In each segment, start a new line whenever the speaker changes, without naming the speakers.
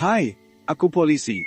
Hai, aku polisi.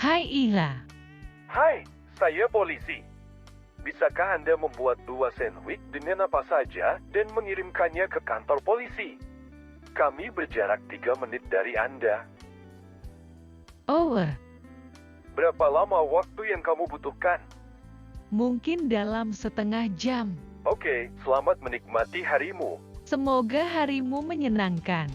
Hai Ira.
Hai, saya polisi. Bisakah Anda membuat 2 sandwich dengan apa saja dan mengirimkannya ke kantor polisi? Kami berjarak 3 menit dari Anda.
Over.
Berapa lama waktu yang kamu butuhkan?
Mungkin dalam setengah jam.
Oke, selamat menikmati harimu.
Semoga harimu menyenangkan.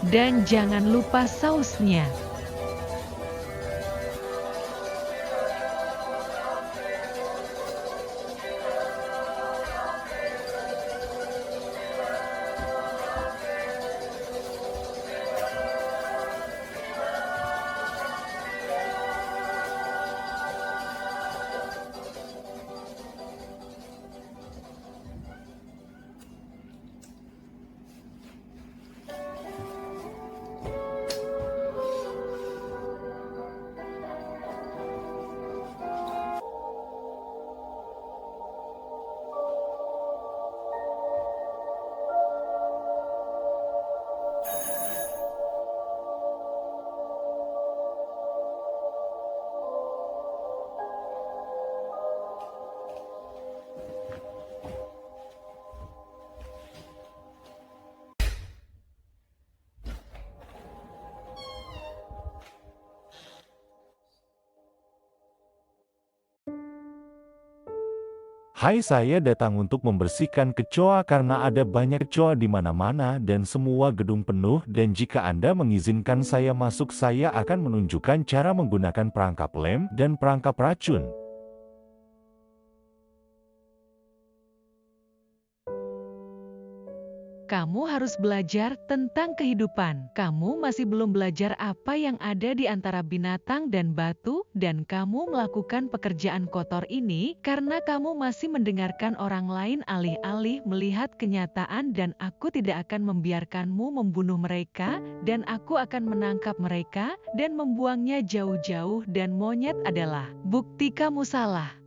Dan jangan lupa sausnya.
Hai, saya datang untuk membersihkan kecoa karena ada banyak kecoa di mana-mana dan semua gedung penuh, dan jika Anda mengizinkan saya masuk, saya akan menunjukkan cara menggunakan perangkap lem dan perangkap racun.
Kamu harus belajar tentang kehidupan. Kamu masih belum belajar apa yang ada di antara binatang dan batu, dan kamu melakukan pekerjaan kotor ini karena kamu masih mendengarkan orang lain alih-alih melihat kenyataan, dan aku tidak akan membiarkanmu membunuh mereka, dan aku akan menangkap mereka dan membuangnya jauh-jauh, dan monyet adalah bukti kamu salah.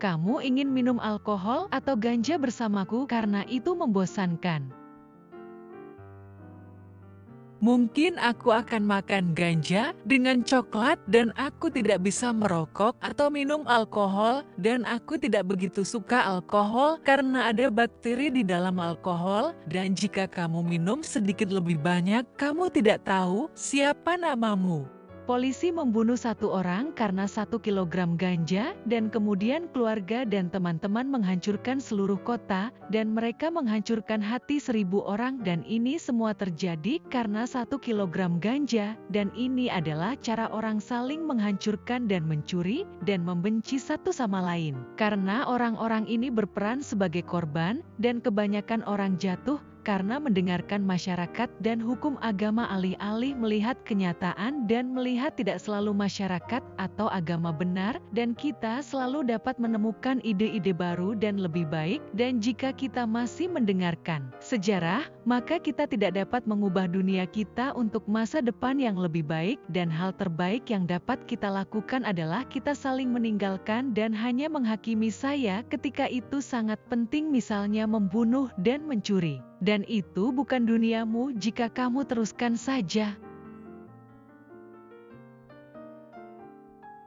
Kamu ingin minum alkohol atau ganja bersamaku karena itu membosankan. Mungkin aku akan makan ganja dengan coklat dan aku tidak bisa merokok atau minum alkohol dan aku tidak begitu suka alkohol karena ada bakteri di dalam alkohol dan jika kamu minum sedikit lebih banyak, kamu tidak tahu siapa namamu. Polisi membunuh 1 orang karena 1 kilogram ganja dan kemudian keluarga dan teman-teman menghancurkan seluruh kota dan mereka menghancurkan hati 1.000 orang dan ini semua terjadi karena 1 kilogram ganja dan ini adalah cara orang saling menghancurkan dan mencuri dan membenci satu sama lain. Karena orang-orang ini berperan sebagai korban dan kebanyakan orang jatuh karena mendengarkan masyarakat dan hukum agama alih-alih melihat kenyataan dan melihat tidak selalu masyarakat atau agama benar dan kita selalu dapat menemukan ide-ide baru dan lebih baik dan jika kita masih mendengarkan sejarah, maka kita tidak dapat mengubah dunia kita untuk masa depan yang lebih baik dan hal terbaik yang dapat kita lakukan adalah kita saling meninggalkan dan hanya menghakimi saya ketika itu sangat penting misalnya membunuh dan mencuri. Dan itu bukan duniamu jika kamu teruskan saja.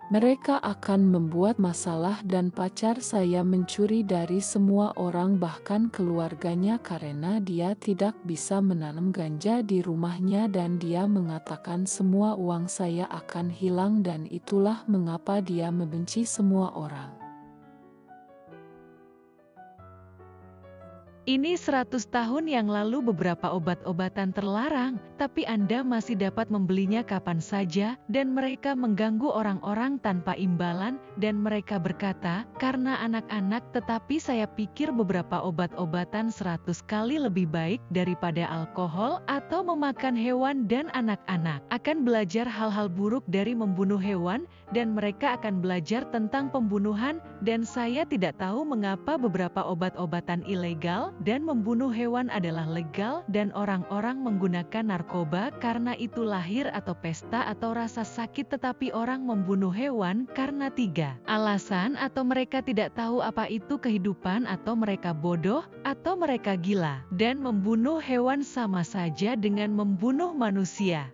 Mereka akan membuat masalah dan pacar saya mencuri dari semua orang bahkan keluarganya karena dia tidak bisa menanam ganja di rumahnya dan dia mengatakan semua uang saya akan hilang dan itulah mengapa dia membenci semua orang.
Ini 100 tahun yang lalu beberapa obat-obatan terlarang, tapi Anda masih dapat membelinya kapan saja, dan mereka mengganggu orang-orang tanpa imbalan, dan mereka berkata, karena anak-anak tetapi saya pikir beberapa obat-obatan 100 kali lebih baik daripada alkohol atau memakan hewan dan anak-anak akan belajar hal-hal buruk dari membunuh hewan, dan mereka akan belajar tentang pembunuhan, dan saya tidak tahu mengapa beberapa obat-obatan ilegal dan membunuh hewan adalah legal dan orang-orang menggunakan narkoba karena itu lahir atau pesta atau rasa sakit tetapi orang membunuh hewan karena 3 alasan atau mereka tidak tahu apa itu kehidupan atau mereka bodoh atau mereka gila dan membunuh hewan sama saja dengan membunuh manusia.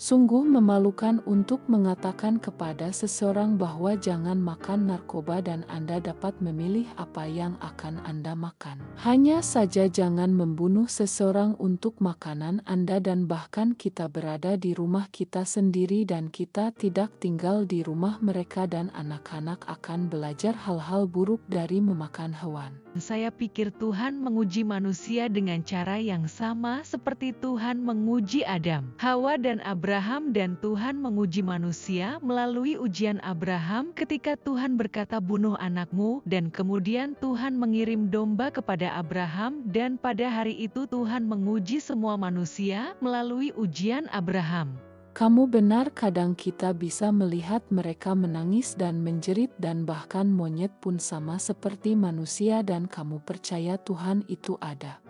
Sungguh memalukan untuk mengatakan kepada seseorang bahwa jangan makan narkoba dan Anda dapat memilih apa yang akan Anda makan. Hanya saja jangan membunuh seseorang untuk makanan Anda dan bahkan kita berada di rumah kita sendiri dan kita tidak tinggal di rumah mereka dan anak-anak akan belajar hal-hal buruk dari memakan hewan.
Saya pikir Tuhan menguji manusia dengan cara yang sama seperti Tuhan menguji Adam, Hawa dan Abraham dan Tuhan menguji manusia melalui ujian Abraham ketika Tuhan berkata bunuh anakmu dan kemudian Tuhan mengirim domba kepada Abraham dan pada hari itu Tuhan menguji semua manusia melalui ujian Abraham.
Kamu benar kadang kita bisa melihat mereka menangis dan menjerit dan bahkan monyet pun sama seperti manusia dan kamu percaya Tuhan itu ada.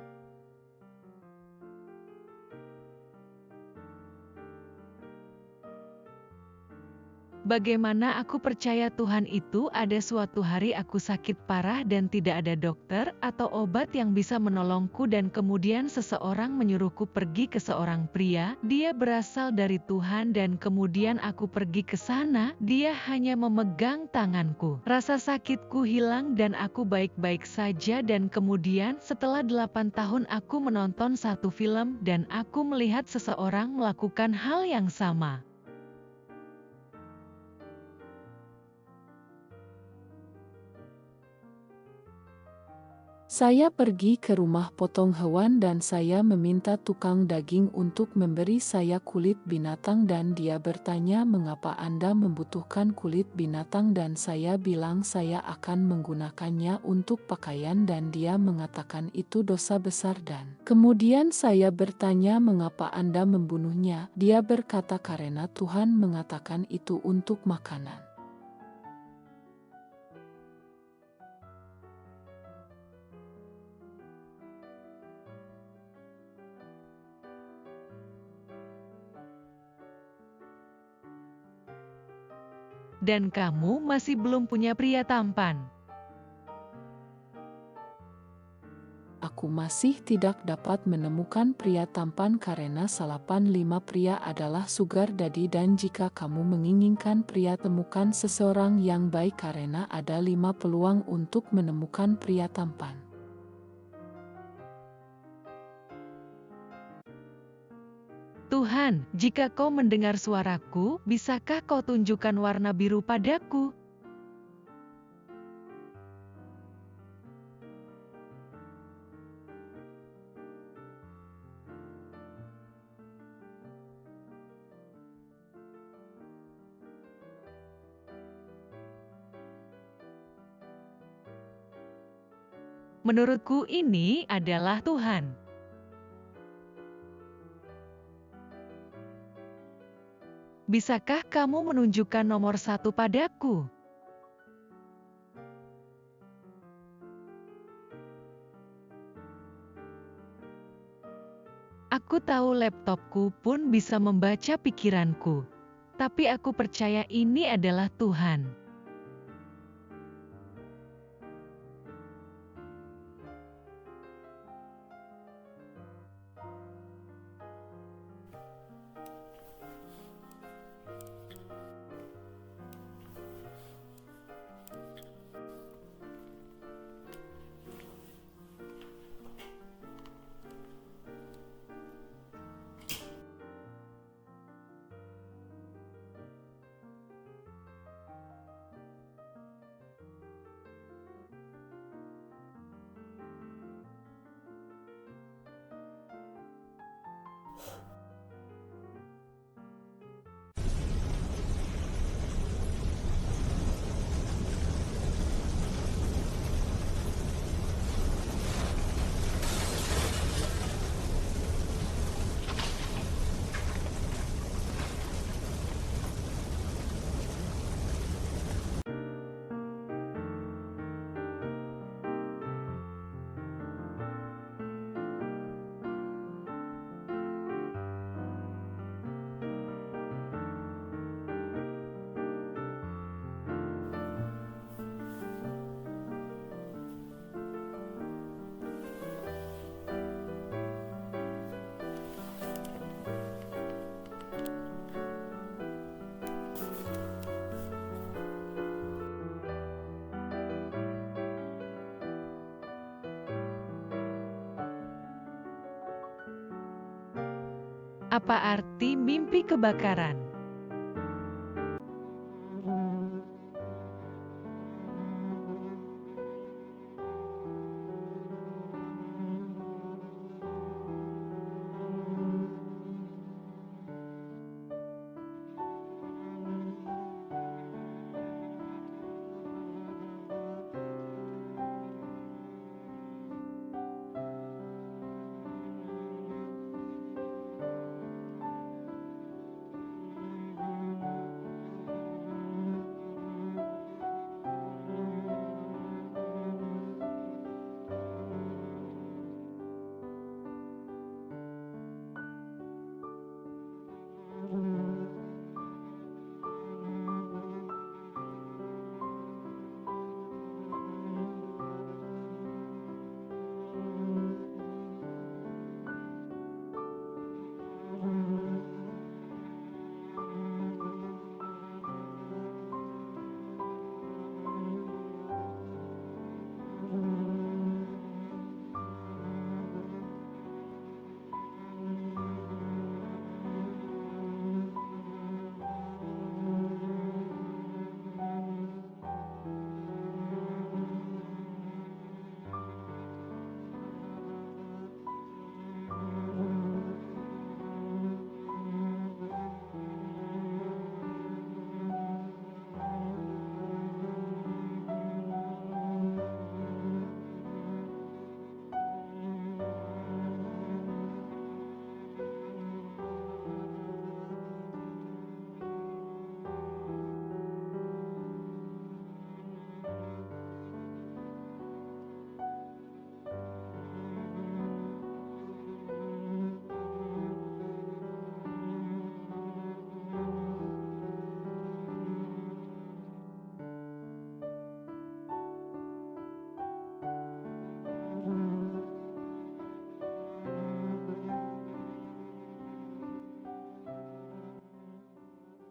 Bagaimana aku percaya Tuhan itu ada suatu hari aku sakit parah dan tidak ada dokter atau obat yang bisa menolongku dan kemudian seseorang menyuruhku pergi ke seorang pria, dia berasal dari Tuhan dan kemudian aku pergi ke sana, dia hanya memegang tanganku. Rasa sakitku hilang dan aku baik-baik saja dan kemudian setelah 8 tahun aku menonton satu film dan aku melihat seseorang melakukan hal yang sama.
Saya pergi ke rumah potong hewan dan saya meminta tukang daging untuk memberi saya kulit binatang dan dia bertanya mengapa Anda membutuhkan kulit binatang dan saya bilang saya akan menggunakannya untuk pakaian dan dia mengatakan itu dosa besar dan kemudian saya bertanya mengapa Anda membunuhnya, dia berkata karena Tuhan mengatakan itu untuk makanan.
dan kamu masih belum punya pria tampan.
Aku masih tidak dapat menemukan pria tampan karena 85 pria adalah sugar daddy dan jika kamu menginginkan pria temukan seseorang yang baik karena ada 5 peluang untuk menemukan pria tampan.
Tuhan, jika kau mendengar suaraku, bisakah kau tunjukkan warna biru padaku? Menurutku ini adalah Tuhan. Bisakah kamu menunjukkan nomor 1 padaku? Aku tahu laptopku pun bisa membaca pikiranku, tapi aku percaya ini adalah Tuhan. Apa arti mimpi kebakaran?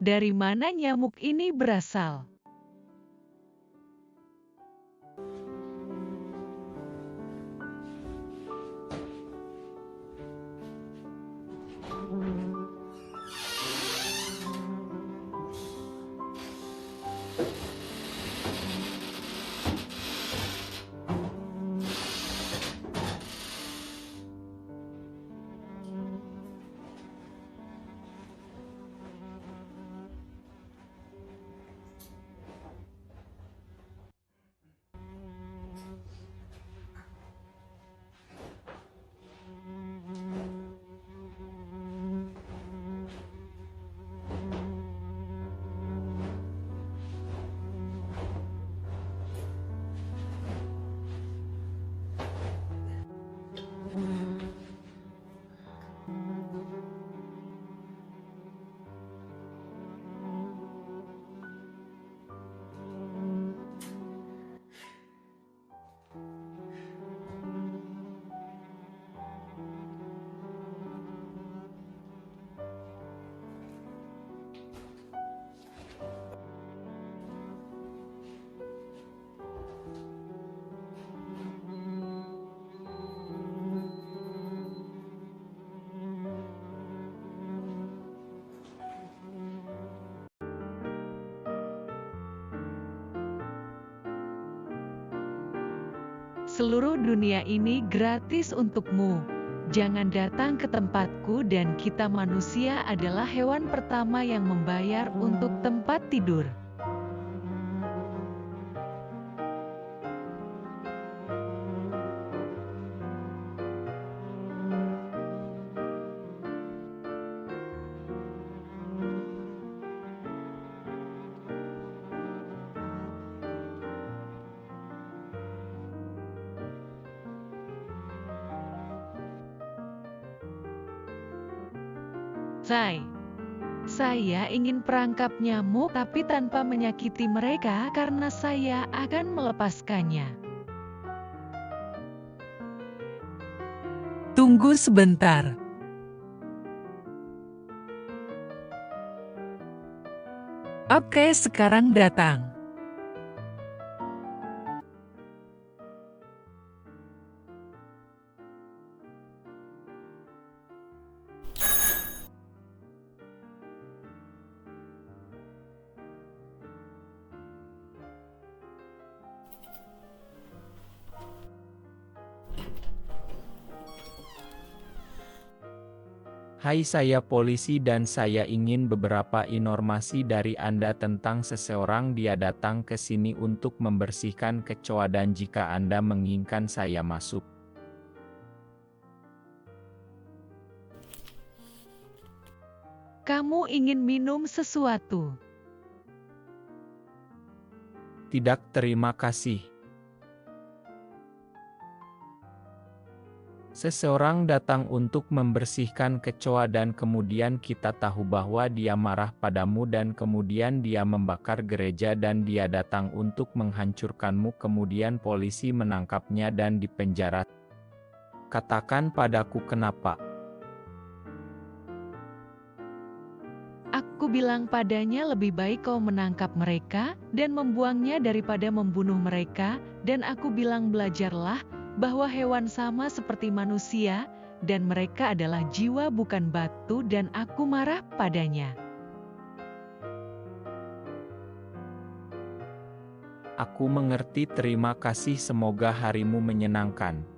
Dari mana nyamuk ini berasal? Seluruh dunia ini gratis untukmu. Jangan datang ke tempatku dan kita manusia adalah hewan pertama yang membayar untuk tempat tidur. Saya ingin perangkap nyamuk tapi tanpa menyakiti mereka karena saya akan melepaskannya. Tunggu sebentar. Oke, sekarang datang.
Hai, saya polisi dan saya ingin beberapa informasi dari Anda tentang seseorang. Dia datang ke sini untuk membersihkan kecoa dan jika Anda menginginkan saya masuk.
Kamu ingin minum sesuatu?
Tidak, terima kasih. Seseorang datang untuk membersihkan kecoa dan kemudian kita tahu bahwa dia marah padamu dan kemudian dia membakar gereja dan dia datang untuk menghancurkanmu, kemudian polisi menangkapnya dan dipenjara. Katakan padaku kenapa.
Aku bilang padanya lebih baik kau menangkap mereka dan membuangnya daripada membunuh mereka, dan aku bilang belajarlah bahwa hewan sama seperti manusia, dan mereka adalah jiwa bukan batu dan aku marah padanya.
Aku mengerti, terima kasih, semoga harimu menyenangkan.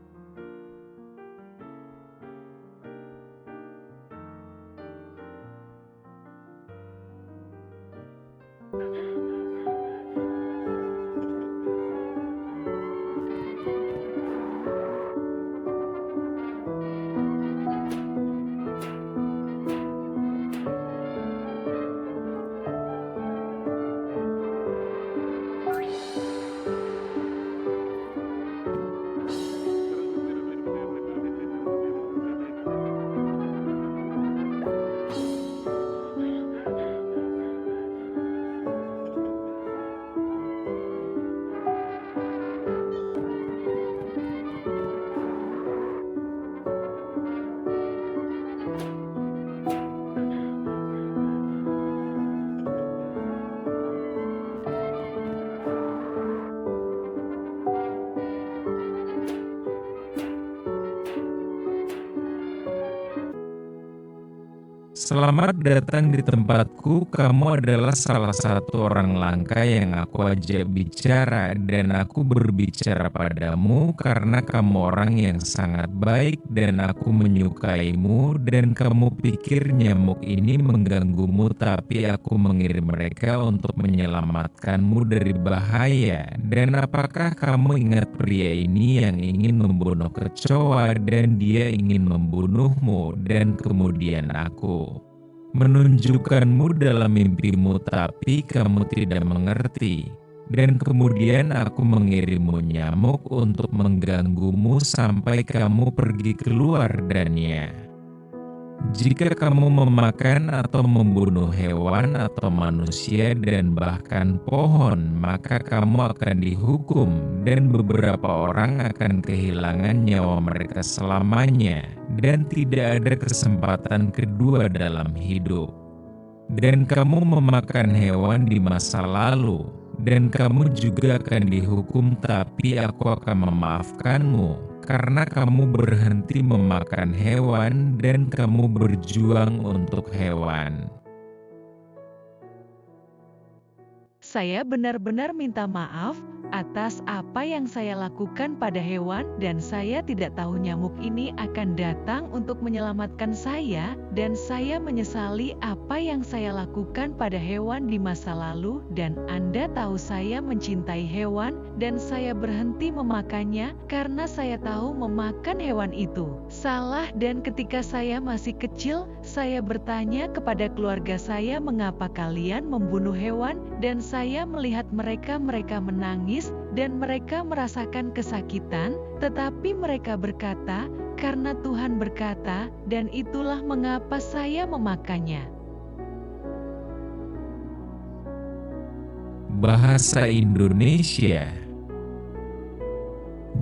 Selamat datang di tempatku, kamu adalah salah satu orang langka yang aku ajak bicara dan aku berbicara padamu karena kamu orang yang sangat baik dan aku menyukaimu dan kamu pikir nyamuk ini mengganggumu tapi aku mengirim mereka untuk menyelamatkanmu dari bahaya. Dan apakah kamu ingat pria ini yang ingin membunuh kecoa dan dia ingin membunuhmu dan kemudian aku menunjukkanmu dalam mimpimu tapi kamu tidak mengerti. Dan kemudian aku mengirimmu nyamuk untuk mengganggumu sampai kamu pergi keluar darinya. Jika kamu memakan atau membunuh hewan atau manusia dan bahkan pohon, maka kamu akan dihukum dan beberapa orang akan kehilangan nyawa mereka selamanya dan tidak ada kesempatan kedua dalam hidup. Dan kamu memakan hewan di masa lalu, dan kamu juga akan dihukum tapi aku akan memaafkanmu. Karena kamu berhenti memakan hewan dan kamu berjuang untuk hewan.
Saya benar-benar minta maaf atas apa yang saya lakukan pada hewan dan saya tidak tahu nyamuk ini akan datang untuk menyelamatkan saya dan saya menyesali apa yang saya lakukan pada hewan di masa lalu dan Anda tahu saya mencintai hewan dan saya berhenti memakannya karena saya tahu memakan hewan itu salah dan ketika saya masih kecil saya bertanya kepada keluarga saya mengapa kalian membunuh hewan dan saya melihat mereka menangis dan mereka merasakan kesakitan, tetapi mereka berkata, karena Tuhan berkata, dan itulah mengapa saya memakannya.
Bahasa Indonesia.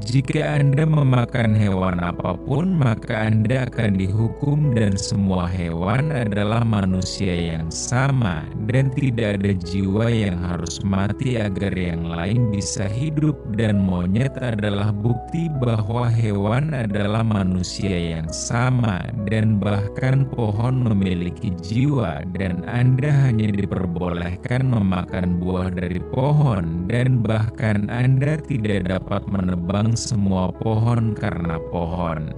Jika Anda memakan hewan apapun, maka Anda akan dihukum dan semua hewan adalah manusia yang sama dan tidak ada jiwa yang harus mati agar yang lain bisa hidup dan monyet adalah bukti bahwa hewan adalah manusia yang sama dan bahkan pohon memiliki jiwa dan Anda hanya diperbolehkan memakan buah dari pohon dan bahkan Anda tidak dapat menebang semua pohon karena pohon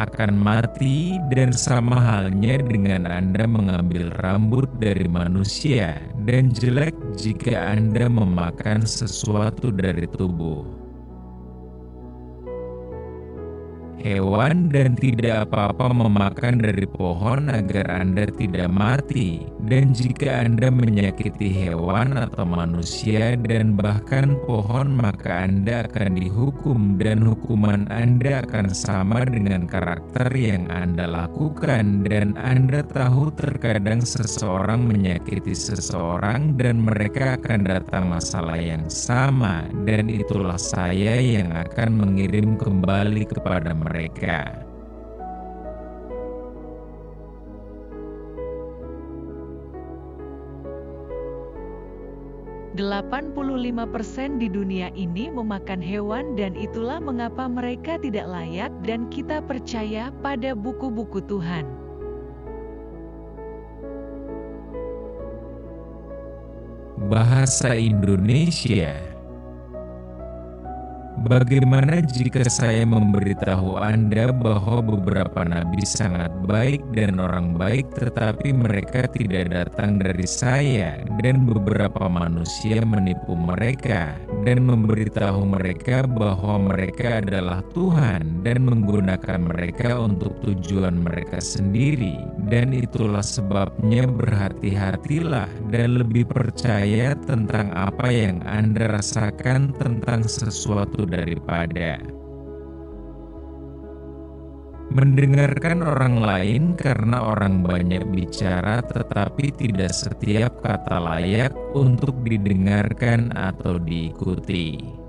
akan mati dan sama halnya dengan Anda mengambil rambut dari manusia dan jelek jika Anda memakan sesuatu dari tubuh hewan dan tidak apa-apa memakan dari pohon agar Anda tidak mati. Dan jika Anda menyakiti hewan atau manusia dan bahkan pohon maka Anda akan dihukum dan hukuman Anda akan sama dengan karakter yang Anda lakukan dan Anda tahu terkadang seseorang menyakiti seseorang dan mereka akan datang masalah yang sama dan itulah saya yang akan mengirim kembali kepada mereka.
85% di dunia ini memakan hewan dan itulah mengapa mereka tidak layak dan kita percaya pada buku-buku Tuhan.
Bahasa Indonesia. Bagaimana jika saya memberitahu Anda bahwa beberapa nabi sangat baik dan orang baik tetapi mereka tidak datang dari saya dan beberapa manusia menipu mereka dan memberitahu mereka bahwa mereka adalah Tuhan dan menggunakan mereka untuk tujuan mereka sendiri dan itulah sebabnya berhati-hatilah dan lebih percaya tentang apa yang Anda rasakan tentang sesuatu daripada mendengarkan orang lain karena orang banyak bicara tetapi tidak setiap kata layak untuk didengarkan atau diikuti.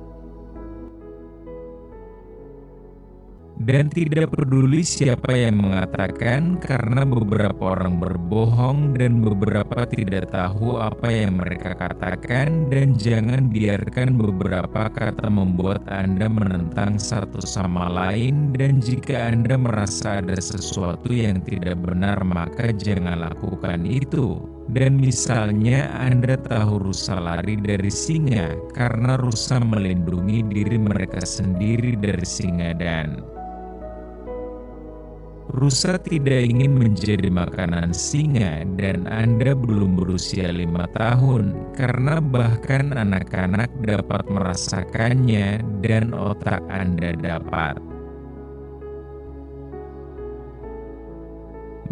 Dan tidak peduli siapa yang mengatakan, karena beberapa orang berbohong dan beberapa tidak tahu apa yang mereka katakan, dan jangan biarkan beberapa kata membuat Anda menentang satu sama lain, dan jika Anda merasa ada sesuatu yang tidak benar maka jangan lakukan itu. Dan misalnya Anda tahu rusa lari dari singa, karena rusa melindungi diri mereka sendiri dari singa, dan rusa tidak ingin menjadi makanan singa, dan Anda belum berusia 5 tahun, karena bahkan anak-anak dapat merasakannya dan otak Anda dapat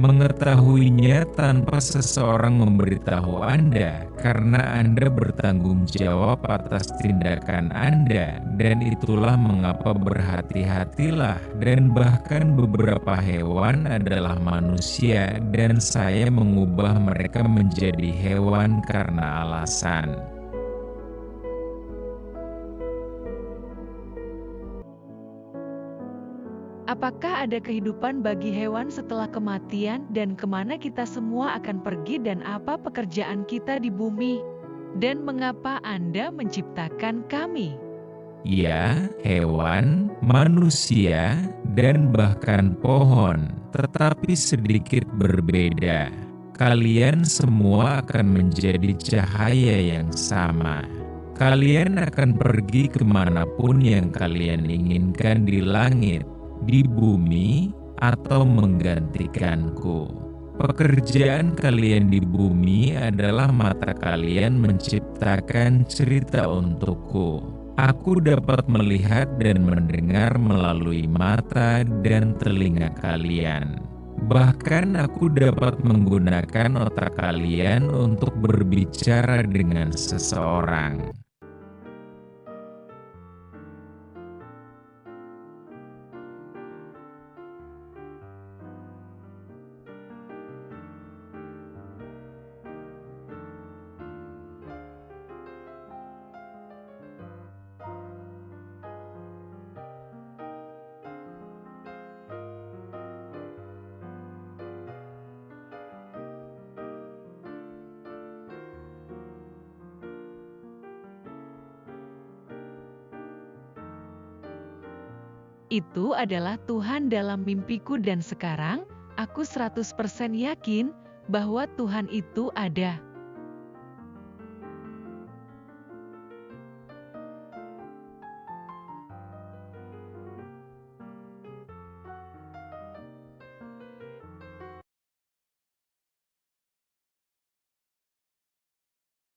mengetahuinya tanpa seseorang memberitahu Anda, karena Anda bertanggung jawab atas tindakan Anda, dan itulah mengapa berhati-hatilah. Dan bahkan beberapa hewan adalah manusia, dan saya mengubah mereka menjadi hewan karena alasan
apakah ada kehidupan bagi hewan setelah kematian dan kemana kita semua akan pergi dan apa pekerjaan kita di bumi? Dan mengapa Anda menciptakan kami?
ya, hewan, manusia, dan bahkan pohon, tetapi sedikit berbeda. Kalian semua akan menjadi cahaya yang sama. Kalian akan pergi kemanapun yang kalian inginkan di langit, di bumi, atau menggantikanku. Pekerjaan kalian di bumi adalah mata kalian menciptakan cerita untukku. Aku dapat melihat dan mendengar melalui mata dan telinga kalian. Bahkan aku dapat menggunakan otak kalian untuk berbicara dengan seseorang.
Itu adalah Tuhan dalam mimpiku dan sekarang, aku 100% yakin bahwa Tuhan itu ada.